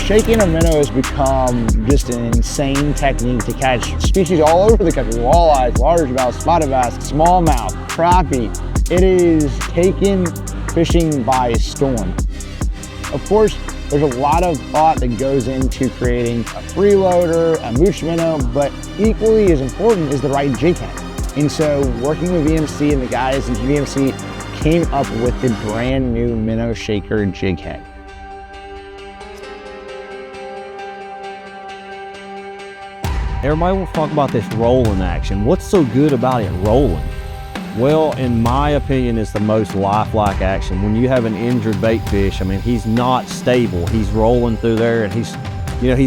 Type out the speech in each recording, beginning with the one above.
Shakin or minnow has become just an insane technique to catch species all over the country. Walleyes, largemouth, spotted bass, smallmouth, crappie. It is taken fishing by storm. Of course, there's a lot of thought that goes into creating a freeloader, a mooch minnow, but equally as important is the right jig head. And so working with VMC and the guys in VMC came up with the brand new minnow shaker jig head. Everybody will talk about this rolling action. What's so good about it rolling? Well, in my opinion, it's the most lifelike action. When you have an injured bait fish, I mean, he's not stable. He's rolling through there and he's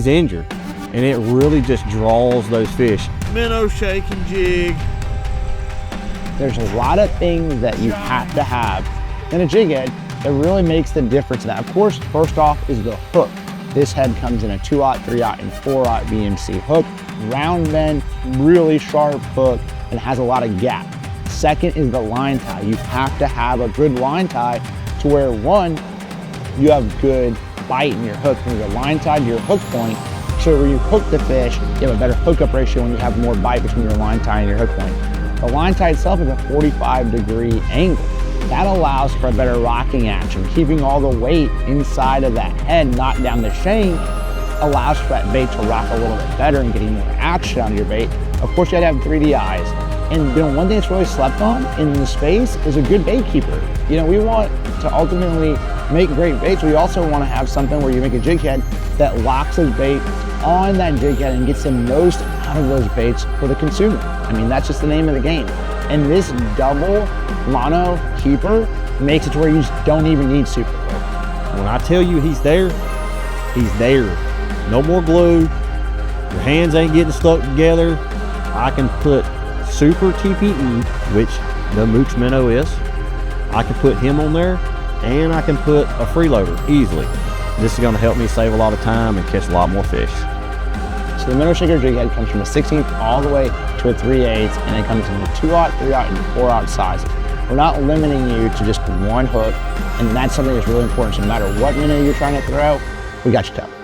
injured. And it really just draws those fish. Minnow shaking jig. There's a lot of things that you have to have in a jig head that really makes the difference in that. Of course, first off is the hook. This head comes in a 2/0, 3/0, and 4/0 VMC hook. Round bend, really sharp hook, and has a lot of gap. Second is the line tie. You have to have a good line tie to where, one, you have good bite in your hook when you're line tied to your hook point, so when you hook the fish, you have a better hookup ratio when you have more bite between your line tie and your hook point. The line tie itself is a 45-degree angle. That allows for a better rocking action. Keeping all the weight inside of that head, not down the shank, allows for that bait to rock a little bit better and getting more action on your bait. Of course, you gotta have 3D eyes. And one thing that's really slept on in the space is a good bait keeper. We want to ultimately make great baits. We also want to have something where you make a jig head that locks those bait on that jig head and gets the most out of those baits for the consumer. I mean, that's just the name of the game. And this double mono keeper makes it to where you just don't even need super glue. When I tell you he's there, he's there. No more glue. Your hands ain't getting stuck together. I can put super TPE, which the mooch minnow is. I can put him on there, and I can put a freeloader easily. This is going to help me save a lot of time and catch a lot more fish. So the minnow shaker jig head comes from a 16th all the way to a 3/8, and it comes in a 2/0, 3/0, and 4/0 sizes. We're not limiting you to just one hook, and that's something that's really important. So no matter what minnow you're trying to throw, we got you covered.